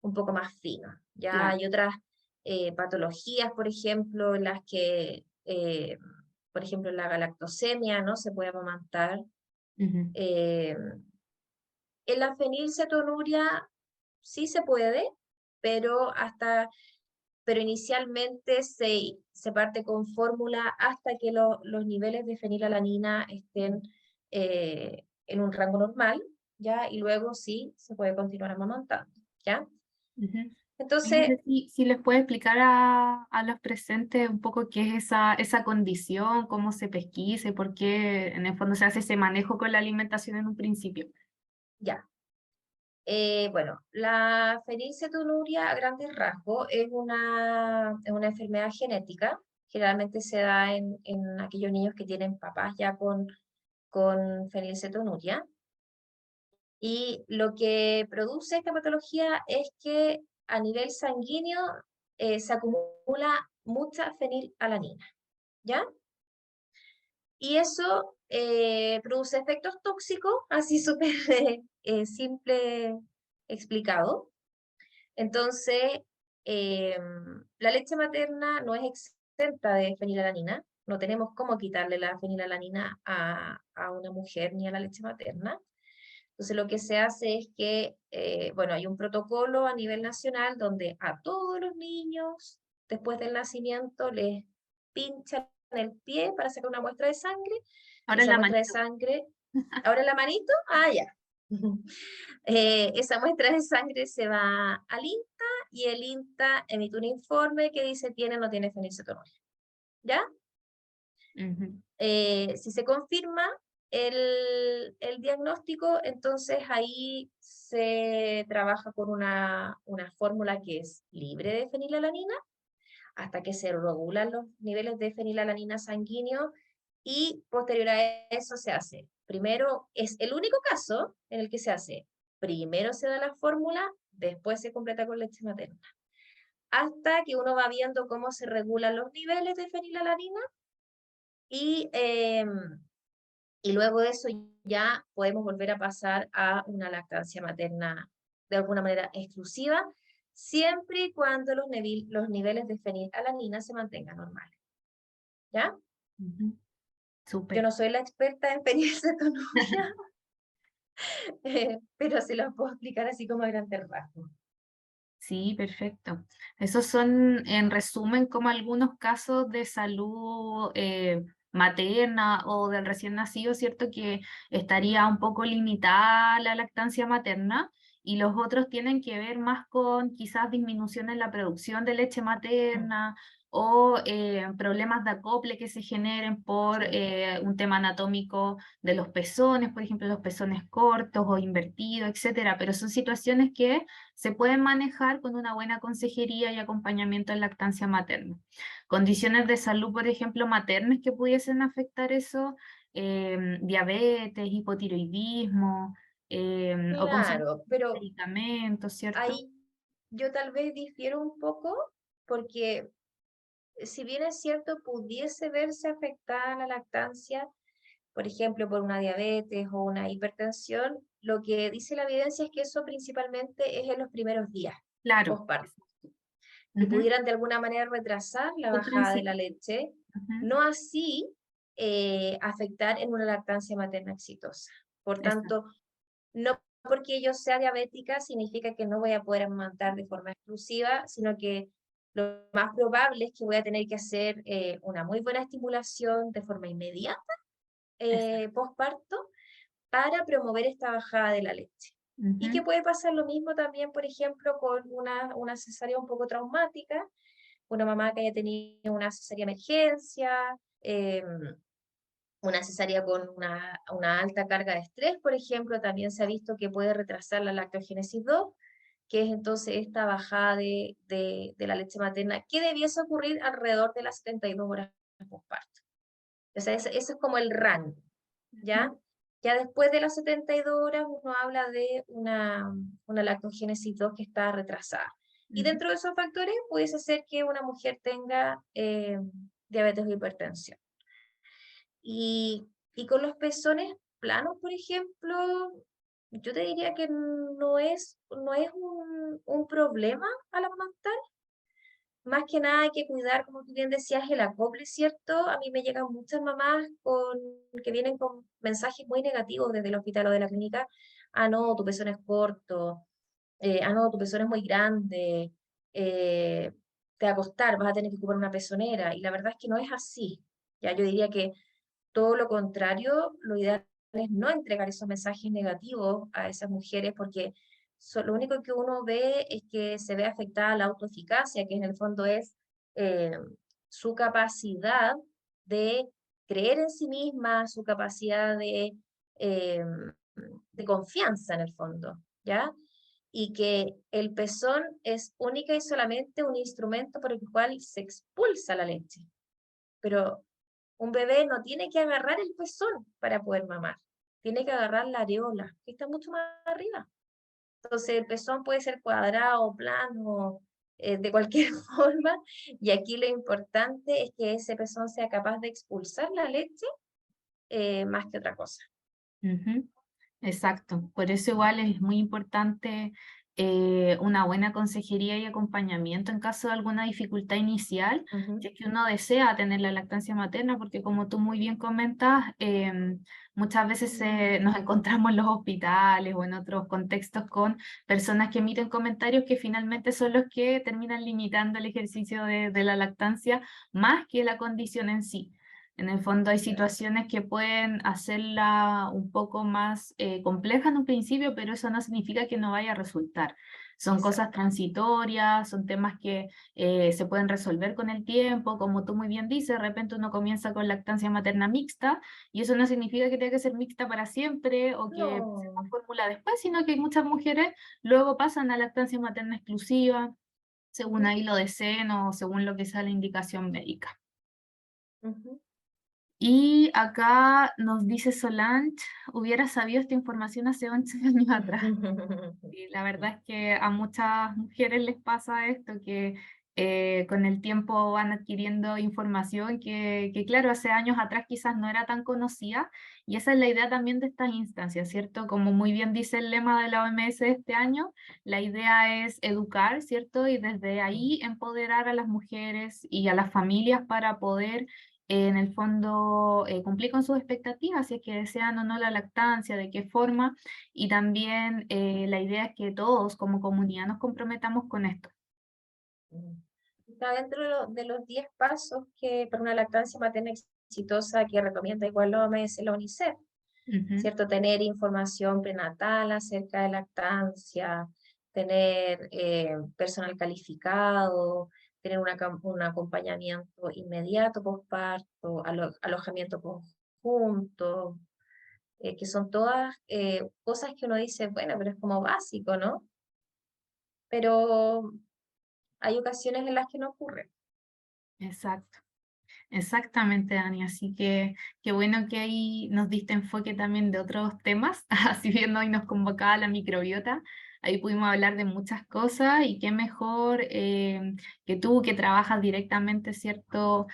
un poco más fino. Ya claro. hay otras patologías, por ejemplo, en las que, por ejemplo, la galactosemia no se puede amamantar. Ujú. Eh, en la fenilcetonuria sí se puede, pero pero inicialmente se parte con fórmula hasta que los niveles de fenilalanina estén en un rango normal, ¿ya? Y luego sí se puede continuar amamantando, ¿ya? Ujú. Y no Entonces, sé si les puede explicar a los presentes un poco qué es esa condición, cómo se pesquisa y por qué en el fondo se hace ese manejo con la alimentación en un principio. ya. Bueno, la fenilcetonuria a grandes rasgos es una enfermedad genética. Generalmente se da en aquellos niños que tienen papás ya con fenilcetonuria. Y lo que produce esta patología es que a nivel sanguíneo se acumula mucha fenilalanina, ¿ya? Y eso produce efectos tóxicos, así súper simple explicado. Entonces, eh, la leche materna no es exenta de fenilalanina, no tenemos cómo quitarle la fenilalanina a una mujer ni a la leche materna. Entonces, lo que se hace es que, bueno, hay un protocolo a nivel nacional donde a todos los niños, después del nacimiento, les pinchan el pie para sacar una muestra de sangre, y Ahora en esa la muestra de manito. sangre, ¿ahora en la manito? Ah, ya. Esa muestra de sangre se va al INTA y el INTA emite un informe que dice tiene o no tiene fenilcetonuria. ¿Ya? Ujú. Si se confirma el diagnóstico, entonces ahí se trabaja con una fórmula que es libre de fenilalanina hasta que se regulan los niveles de fenilalanina sanguíneo, y posterior a eso se hace. Primero, es el único caso en el que se hace. Primero se da la fórmula, después se completa con leche materna. Hasta que uno va viendo cómo se regulan los niveles de fenilalanina, y, y luego de eso ya podemos volver a pasar a una lactancia materna de alguna manera exclusiva, siempre y cuando los niveles de fenilalanina se mantengan normales. ¿Ya? Ujú. Yo Súper. no soy la experta en fenilcetonuria, pero se los puedo explicar así como a grandes rasgos. Sí, perfecto. Esos son, en resumen, como algunos casos de salud materna o del recién nacido, ¿cierto? Que estaría un poco limitada la lactancia materna y los otros tienen que ver más con quizás disminución en la producción de leche Mm, materna o problemas de acople que se generen por sí, un tema anatómico de los pezones, por ejemplo, los pezones cortos o invertidos, etcétera. Pero son situaciones que se pueden manejar con una buena consejería y acompañamiento en lactancia materna. Condiciones de salud, por ejemplo, maternas que pudiesen afectar eso, diabetes, hipotiroidismo, o consumo claro, de pero medicamentos, ¿cierto? ahí yo tal vez difiero un poco, porque si bien es cierto, pudiese verse afectada la lactancia, por ejemplo, por una diabetes o una hipertensión, lo que dice la evidencia es que eso principalmente es en los primeros días Claro. postparto. que Ujú. pudieran de alguna manera retrasar la Tu bajada de tránsito. la leche, Ujú. no así afectar en una lactancia materna exitosa. Por Exacto. tanto, no porque yo sea diabética significa que no voy a poder amamantar de forma exclusiva, sino que lo más probable es que voy a tener que hacer una muy buena estimulación de forma inmediata Exacto. postparto para promover esta bajada de la leche. Y que Ujú. puede pasar lo mismo también, por ejemplo, con una cesárea un poco traumática, una mamá que haya tenido una cesárea de emergencia, una cesárea con una alta carga de estrés, por ejemplo, también se ha visto que puede retrasar la lactogénesis 2, que es entonces esta bajada de la leche materna que debiese ocurrir alrededor de las 72 horas postparto. O sea, ese es como el rango, ¿ya? Ujú. Ya después de las 72 horas uno habla de una lactogénesis 2 que está retrasada. Y Ujú. dentro de esos factores puede ser que una mujer tenga diabetes o hipertensión. Y con los pezones planos, por ejemplo, yo te diría que no es un problema al amamantar. Más que nada hay que cuidar, como tú bien decías, el acople, ¿cierto? A mí me llegan muchas mamás que vienen con mensajes muy negativos desde el hospital o de la clínica. Ah, no, tu pezón es corto. Ah, no, tu pezón es muy grande. eh, Te va a costar, vas a tener que ocupar una pezonera. Y la verdad es que no es así. Ya yo diría que todo lo contrario, lo ideal es no entregar esos mensajes negativos a esas mujeres porque lo único que uno ve es que se ve afectada la autoeficacia, que en el fondo es eh, su capacidad de creer en sí misma, su capacidad eh, de confianza en el fondo, ¿ya? Y que el pezón es única y solamente un instrumento por el cual se expulsa la leche. Pero un bebé no tiene que agarrar el pezón para poder mamar, tiene que agarrar la areola, que está mucho más arriba. Entonces el pezón puede ser cuadrado, plano, de cualquier forma, y aquí lo importante es que ese pezón sea capaz de expulsar la leche más que otra cosa. Ujú. Exacto, por eso igual es muy importante una buena consejería y acompañamiento en caso de alguna dificultad inicial, Ujú. si es que uno desea tener la lactancia materna, porque como tú muy bien comentas, muchas veces nos encontramos en los hospitales o en otros contextos con personas que emiten comentarios que finalmente son los que terminan limitando el ejercicio de la lactancia más que la condición en sí. En el fondo hay situaciones que pueden hacerla un poco más compleja en un principio, pero eso no significa que no vaya a resultar. Son cosas Exacto. transitorias, son temas que se pueden resolver con el tiempo, como tú muy bien dices, de repente uno comienza con lactancia materna mixta y eso no significa que tenga que ser mixta para siempre o que se No. formula después, sino que muchas mujeres luego pasan a lactancia materna exclusiva, según Ujú, ahí lo deseen o según lo que sea la indicación médica. ujú. Y acá nos dice Solange, hubiera sabido esta información hace 11 años atrás. Y la verdad es que a muchas mujeres les pasa esto, que con el tiempo van adquiriendo información que, claro, hace años atrás quizás no era tan conocida. Y esa es la idea también de estas instancias, ¿cierto? Como muy bien dice el lema de la OMS de este año, la idea es educar, ¿cierto? Y desde ahí empoderar a las mujeres y a las familias para poder en el fondo cumplir con sus expectativas, si es que desean o no la lactancia, de qué forma, y también la idea es que todos como comunidad nos comprometamos con esto. Está dentro de los 10 pasos que para una lactancia materna exitosa que recomienda igual la OMS, la UNICEF. Ujú. ¿Cierto? Tener información prenatal acerca de lactancia, tener personal calificado, tener un acompañamiento inmediato postparto, alojamiento conjunto, que son todas cosas que uno dice, bueno, pero es como básico, ¿no? Pero hay ocasiones en las que no ocurre. Exacto, exactamente, Dani. Así que qué bueno que ahí nos diste enfoque también de otros temas, así bien hoy nos convocaba la microbiota, Ahí pudimos hablar de muchas cosas y qué mejor que tú que trabajas directamente, ¿cierto?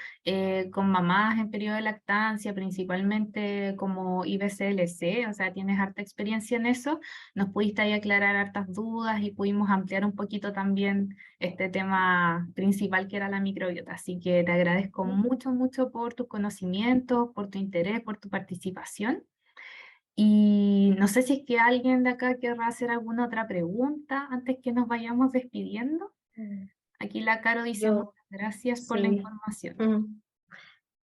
Con mamás en periodo de lactancia, principalmente como IBCLC, o sea, tienes harta experiencia en eso, nos pudiste ahí aclarar hartas dudas y pudimos ampliar un poquito también este tema principal que era la microbiota. Así que te agradezco mucho, mucho por tus conocimientos, por tu interés, por tu participación. Y no sé si es que alguien de acá querrá hacer alguna otra pregunta antes que nos vayamos despidiendo. Mm. Aquí la Caro dice muchas Yo, gracias por la sí. información. Mm.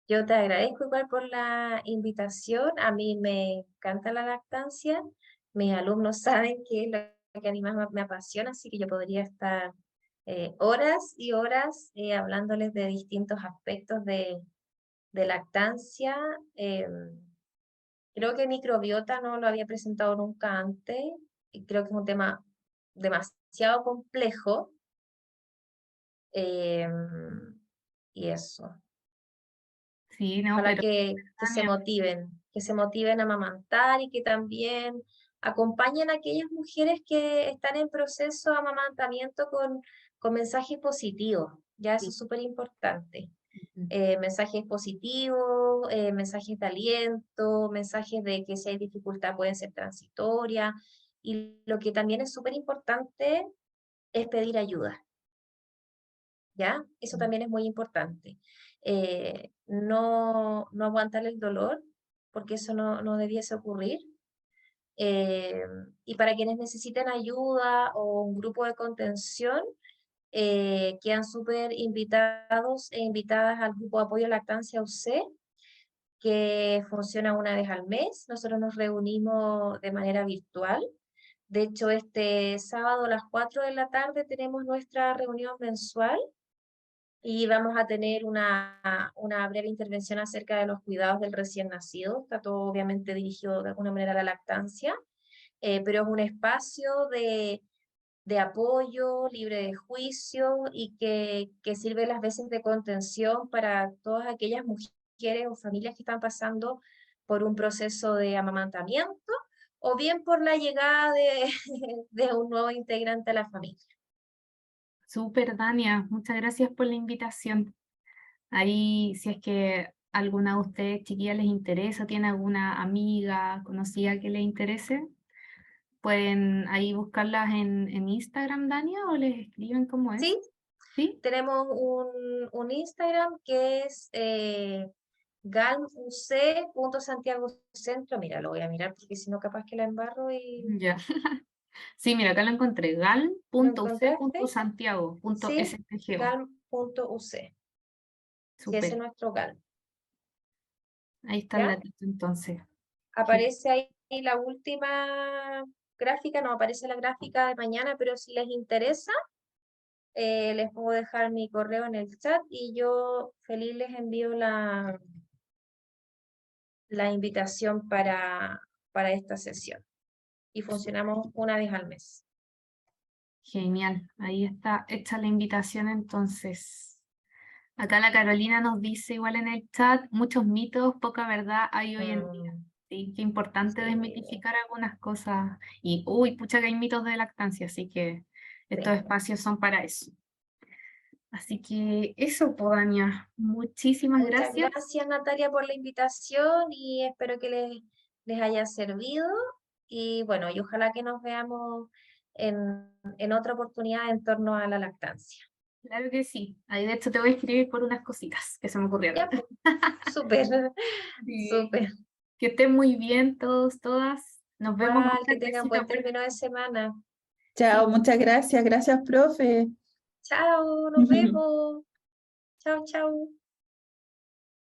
Yo te agradezco igual por la invitación. A mí me encanta la lactancia. Mis alumnos saben que es lo que a mí más me apasiona, así que yo podría estar horas y horas hablándoles de distintos aspectos de lactancia. Creo que microbiota no lo había presentado nunca antes y creo que es un tema demasiado complejo. Y eso. Sí, no, Ojalá pero Tania, que se motiven a amamantar y que también acompañen a aquellas mujeres que están en proceso de amamantamiento con mensajes positivos. Ya eso sí. es súper importante. Ujú. Mensajes positivos, mensajes de aliento, mensajes de que si hay dificultad pueden ser transitorias. Y lo que también es súper importante es pedir ayuda. ¿Ya? Eso también es muy importante. No aguantar el dolor, porque eso no debiese ocurrir. Eh, y para quienes necesiten ayuda o un grupo de contención, quedan súper invitados e invitadas al grupo de apoyo a lactancia UC, que funciona una vez al mes. Nosotros nos reunimos de manera virtual. De hecho, este sábado a las 4 de la tarde tenemos nuestra reunión mensual y vamos a tener una breve intervención acerca de los cuidados del recién nacido. Está todo obviamente dirigido de alguna manera a la lactancia, pero es un espacio de apoyo, libre de juicio y que sirve las veces de contención para todas aquellas mujeres o familias que están pasando por un proceso de amamantamiento o bien por la llegada de un nuevo integrante a la familia. Súper, Dania, muchas gracias por la invitación. Ahí, si es que alguna de ustedes, chiquillas, les interesa, tiene alguna amiga, conocida que les interese, pueden ahí buscarlas en Instagram, Dania, o les escriben cómo es. ¿Sí? ¿Sí? Tenemos un Instagram que es galmuc.santiagocentro. Mira, lo voy a mirar porque si no capaz que la embarro y Ya. Sí, mira, acá lo encontré, ¿lo encontraste? Sí, gal.uc.santiago.sggo. galm.uc. Sí, ese es Súper, nuestro gal. ahí está el ¿Ya? datito entonces. Aparece ahí la última gráfica, no aparece la gráfica de mañana, pero si les interesa, les puedo dejar mi correo en el chat y yo feliz les envío la invitación para esta sesión. Y funcionamos una vez al mes. Genial, ahí está hecha la invitación entonces. Acá la Carolina nos dice igual en el chat, muchos mitos, poca verdad hay hoy en día. Mm, Sí, qué importante sí, desmitificar algunas cosas. Y, uy, pucha que hay mitos de lactancia, así que estos sí. espacios son para eso. Así que eso, Podania, muchísimas Muchas gracias. gracias, Natalia, por la invitación y espero que les haya servido. Y bueno, y ojalá que nos veamos en otra oportunidad en torno a la lactancia. Claro que sí. Ahí de hecho te voy a escribir por unas cositas que se me ocurrieron. Ya, pues, súper, Sí. súper. Que estén muy bien todos, todas. Nos vemos más Igual, que tengan tardecito buen por término de semana. sí. Chao, muchas gracias. Gracias, profe. Chao, nos vemos. Chao, chao.